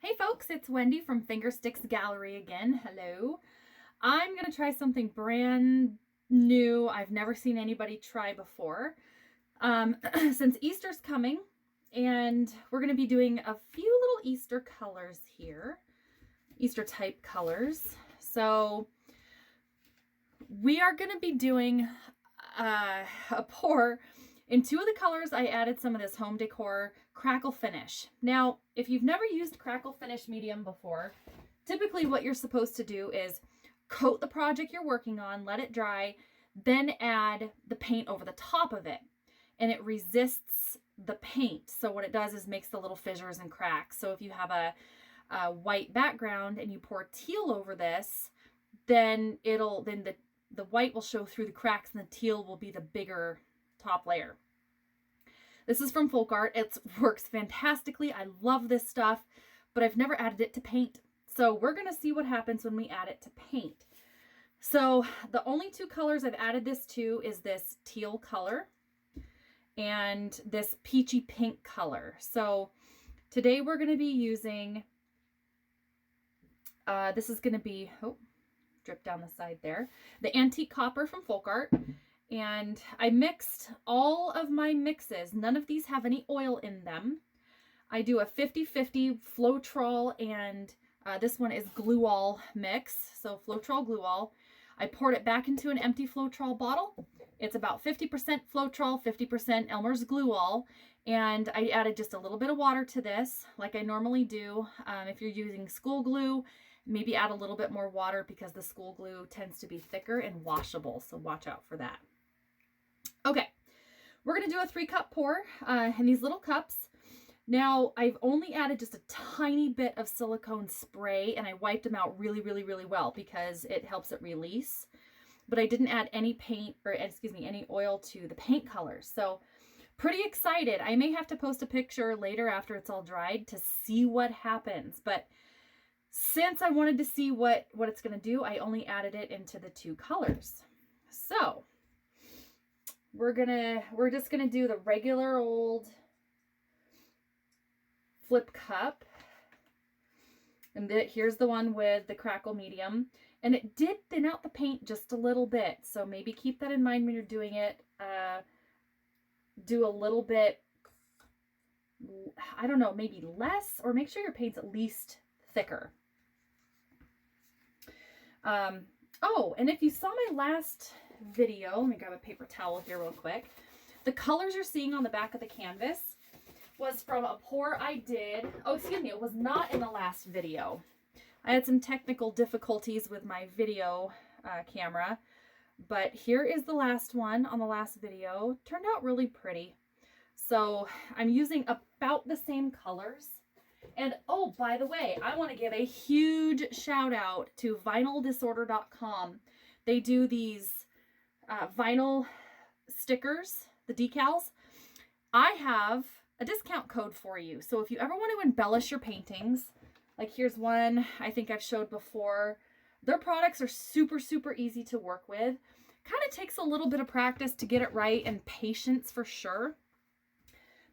Hey folks, it's Wendy from Fingersticks Gallery again. Hello. I'm going to try something brand new I've never seen anybody try before. Since Easter's coming, and we're going to be doing a few little Easter colors here, Easter type colors. So we are going to be doing a pour. In two of the colors, I added some of this home decor Crackle finish. Now, if you've never used Crackle finish medium before, typically what you're supposed to do is coat the project you're working on, let it dry, then add the paint over the top of it. And it resists the paint. So what it does is makes the little fissures and cracks. So if you have a white background and you pour teal over this, then the white will show through the cracks and the teal will be the bigger top layer. This is from Folk Art. It works fantastically. I love this stuff, but I've never added it to paint. So we're going to see what happens when we add it to paint. So the only two colors I've added this to is this teal color and this peachy pink color. So today we're going to be using, this is going to be, drip down the side there, the Antique Copper from Folk Art. And I mixed all of my mixes. None of these have any oil in them. I do a 50-50 Floetrol and this one is Glue-All mix. So Floetrol Glue-All. I poured it back into an empty Floetrol bottle. It's about 50% Floetrol, 50% Elmer's Glue-All. And I added just a little bit of water to this, like I normally do. If you're using school glue, maybe add a little bit more water because the school glue tends to be thicker and washable. So watch out for that. Okay, we're going to do a 3-cup pour in these little cups. Now, I've only added just a tiny bit of silicone spray, and I wiped them out really, really, really well because it helps it release. But I didn't add any paint, or excuse me, any oil to the paint colors. So pretty excited. I may have to post a picture later after it's all dried to see what happens. But since I wanted to see what it's going to do, I only added it into the two colors. So we're just gonna do the regular old flip cup, and here's the one with the Crackle medium, and it did thin out the paint just a little bit, so maybe keep that in mind when you're doing it. Do a little bit, I don't know, maybe less, or make sure your paint's at least thicker. Oh, and if you saw my last video, let me grab a paper towel here real quick. The colors you're seeing on the back of the canvas was from a pour I did. Oh, excuse me, it was not in the last video. I had some technical difficulties with my video camera, but here is the last one on the last video. Turned out really pretty. So I'm using about the same colors. And oh, by the way, I want to give a huge shout out to vinyldisorder.com. They do these vinyl stickers, the decals. I have a discount code for you. So if you ever want to embellish your paintings, like here's one I think I've showed before. Their products are super, super easy to work with. Kind of takes a little bit of practice to get it right and patience for sure.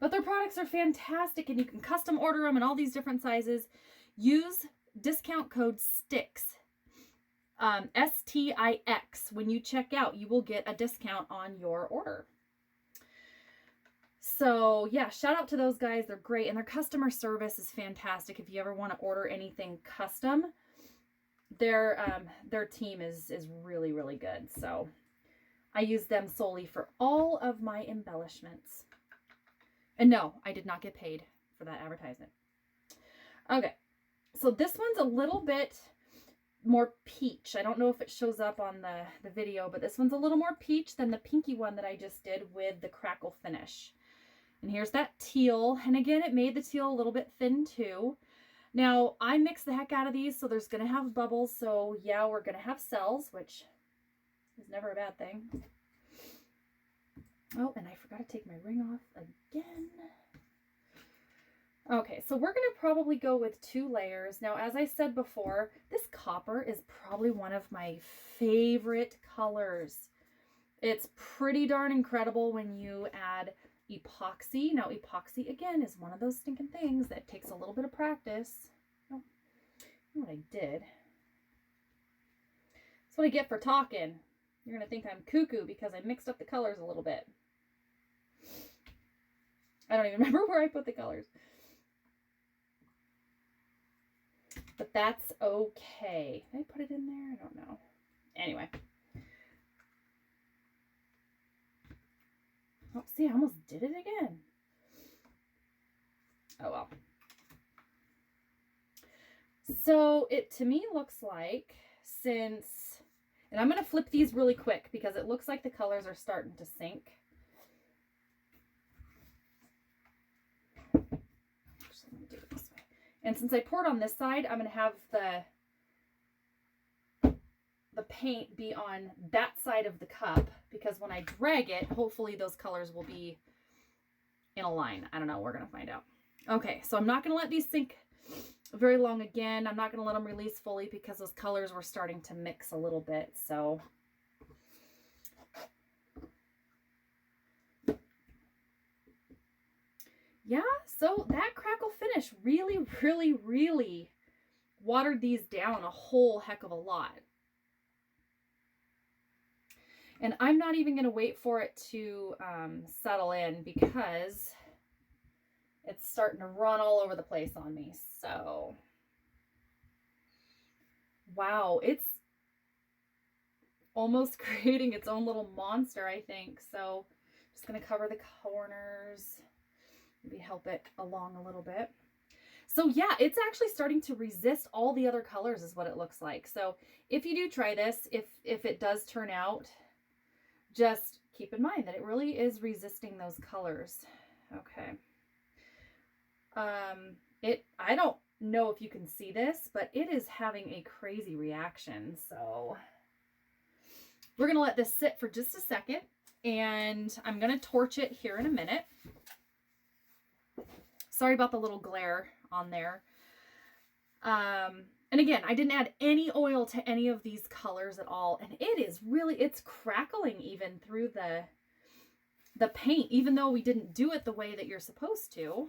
But their products are fantastic and you can custom order them in all these different sizes. Use discount code STIX, STIX. When you check out, you will get a discount on your order. So yeah, shout out to those guys. They're great. And their customer service is fantastic. If you ever want to order anything custom, their team is really, really good. So I use them solely for all of my embellishments. And no, I did not get paid for that advertisement. Okay, so this one's a little bit more peach. I don't know if it shows up on the video, but this one's a little more peach than the pinky one that I just did with the Crackle finish. And here's that teal. And again, it made the teal a little bit thin too. Now, I mix the heck out of these, so there's going to have bubbles. So yeah, we're going to have cells, which is never a bad thing. Oh, and I forgot to take my ring off again. Okay, so we're going to probably go with 2 layers. Now, as I said before, this copper is probably one of my favorite colors. It's pretty darn incredible when you add epoxy. Now, epoxy, again, is one of those stinking things that takes a little bit of practice. Oh, you know what I did? That's what I get for talking. You're going to think I'm cuckoo because I mixed up the colors a little bit. I don't even remember where I put the colors. But that's okay. Did I put it in there? I don't know. Anyway. Oh, see, I almost did it again. Oh, well. So it, to me, looks like since, and I'm going to flip these really quick because it looks like the colors are starting to sink. Actually, let me do it this way. And since I poured on this side, I'm going to have the paint be on that side of the cup because when I drag it, hopefully those colors will be in a line. I don't know. We're going to find out. Okay, so I'm not going to let these sink very long again. I'm not going to let them release fully because those colors were starting to mix a little bit. So yeah, so that Crackle finish really, really, really watered these down a whole heck of a lot. And I'm not even going to wait for it to settle in because it's starting to run all over the place on me. So, wow, it's almost creating its own little monster, I think. So, just going to cover the corners, maybe help it along a little bit. So yeah, it's actually starting to resist all the other colors is what it looks like. So if you do try this, if it does turn out, just keep in mind that it really is resisting those colors. Okay. I don't know if you can see this, but it is having a crazy reaction. So we're going to let this sit for just a second and I'm going to torch it here in a minute. Sorry about the little glare on there. And again, I didn't add any oil to any of these colors at all. And it is really, it's crackling even through the paint, even though we didn't do it the way that you're supposed to.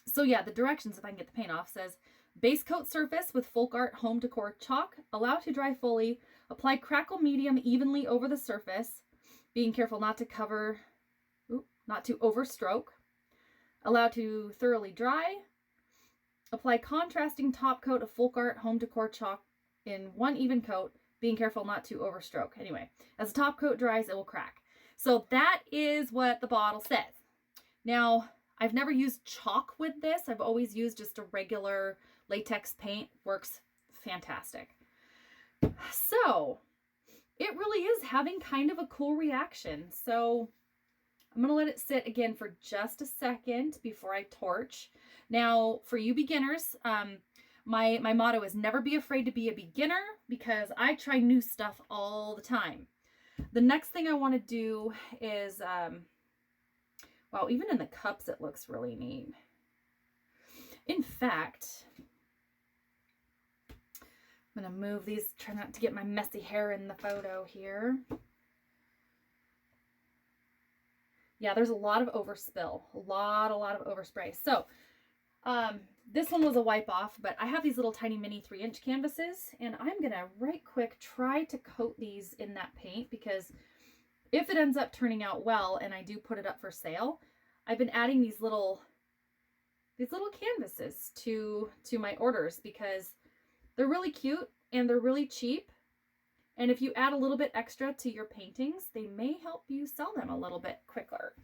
So yeah, the directions, if I can get the paint off, says base coat surface with folk art home decor chalk, allow to dry fully, apply Crackle medium evenly over the surface, being careful not to not to overstroke, allow to thoroughly dry, apply contrasting top coat of folk art home decor chalk in one even coat, being careful not to overstroke. Anyway, as the top coat dries, it will crack. So that is what the bottle says. Now, I've never used chalk with this. I've always used just a regular latex paint. Works fantastic. So it really is having kind of a cool reaction. So I'm going to let it sit again for just a second before I torch. Now, for you beginners, my motto is never be afraid to be a beginner because I try new stuff all the time. The next thing I want to do is, wow, even in the cups, it looks really neat. In fact, I'm going to move these, try not to get my messy hair in the photo here. Yeah, there's a lot of overspill, a lot of overspray. So this one was a wipe off, but I have these little tiny mini 3-inch canvases and I'm going to right quick try to coat these in that paint because if it ends up turning out well and I do put it up for sale, I've been adding these little canvases to my orders because they're really cute and they're really cheap. And if you add a little bit extra to your paintings, they may help you sell them a little bit quicker.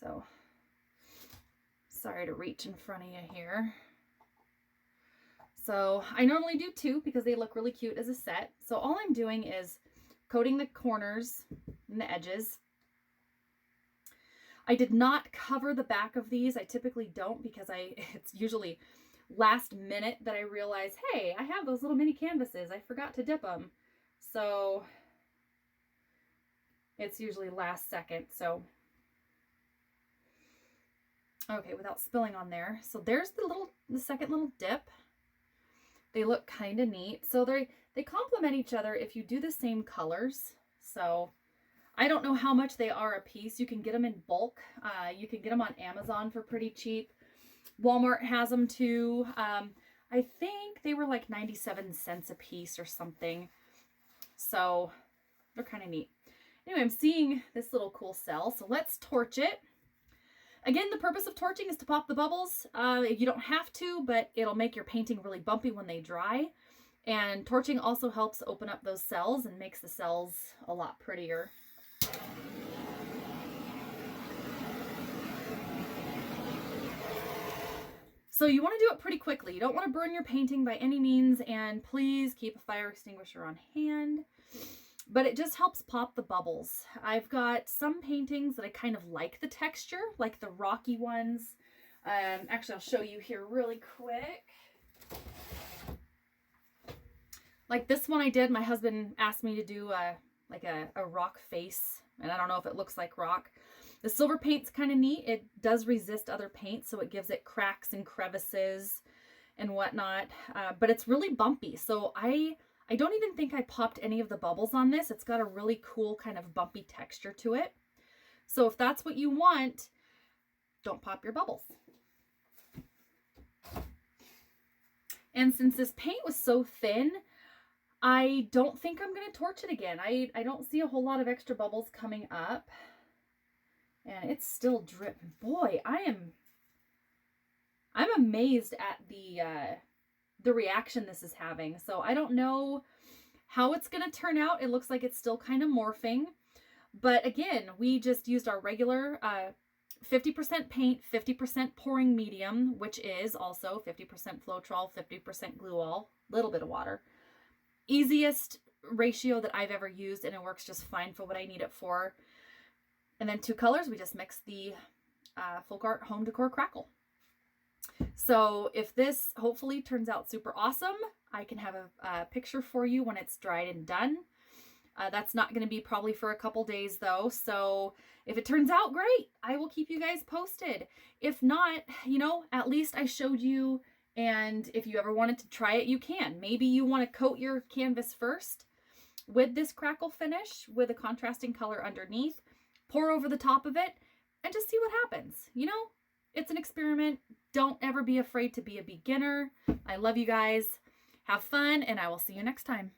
So, sorry to reach in front of you here. So, I normally do 2 because they look really cute as a set. So, all I'm doing is coating the corners and the edges. I did not cover the back of these. I typically don't because it's usually last minute that I realize, hey, I have those little mini canvases. I forgot to dip them. So it's usually last second. So, okay, without spilling on there. So there's the second little dip. They look kind of neat. So they complement each other if you do the same colors. So I don't know how much they are a piece. You can get them in bulk. You can get them on Amazon for pretty cheap. Walmart has them too. I think they were like 97 cents a piece or something. So they're kind of neat. Anyway, I'm seeing this little cool cell, so let's torch it. Again, the purpose of torching is to pop the bubbles. You don't have to, but it'll make your painting really bumpy when they dry. And torching also helps open up those cells and makes the cells a lot prettier. So you want to do it pretty quickly. You don't want to burn your painting by any means, and please keep a fire extinguisher on hand. But it just helps pop the bubbles. I've got some paintings that I kind of like the texture, like the rocky ones. Actually, I'll show you here really quick. Like this one I did, my husband asked me to do like a rock face, and I don't know if it looks like rock. The silver paint's kind of neat. It does resist other paints, so it gives it cracks and crevices and whatnot, but it's really bumpy. So I don't even think I popped any of the bubbles on this. It's got a really cool kind of bumpy texture to it. So if that's what you want, don't pop your bubbles. And since this paint was so thin, I don't think I'm going to torch it again. I don't see a whole lot of extra bubbles coming up. And it's still dripping. Boy, I'm amazed at the reaction this is having. So I don't know how it's going to turn out. It looks like it's still kind of morphing. But again, we just used our regular 50% paint, 50% pouring medium, which is also 50% Floetrol, 50% Glue-All, little bit of water. Easiest ratio that I've ever used, and it works just fine for what I need it for. And then 2 colors, we just mix the Folk Art Home Decor Crackle. So if this hopefully turns out super awesome, I can have a picture for you when it's dried and done. That's not going to be probably for a couple days though. So if it turns out great, I will keep you guys posted. If not, you know, at least I showed you, and if you ever wanted to try it, you can. Maybe you want to coat your canvas first with this crackle finish with a contrasting color underneath, pour over the top of it, and just see what happens. You know, it's an experiment. Don't ever be afraid to be a beginner. I love you guys. Have fun, and I will see you next time.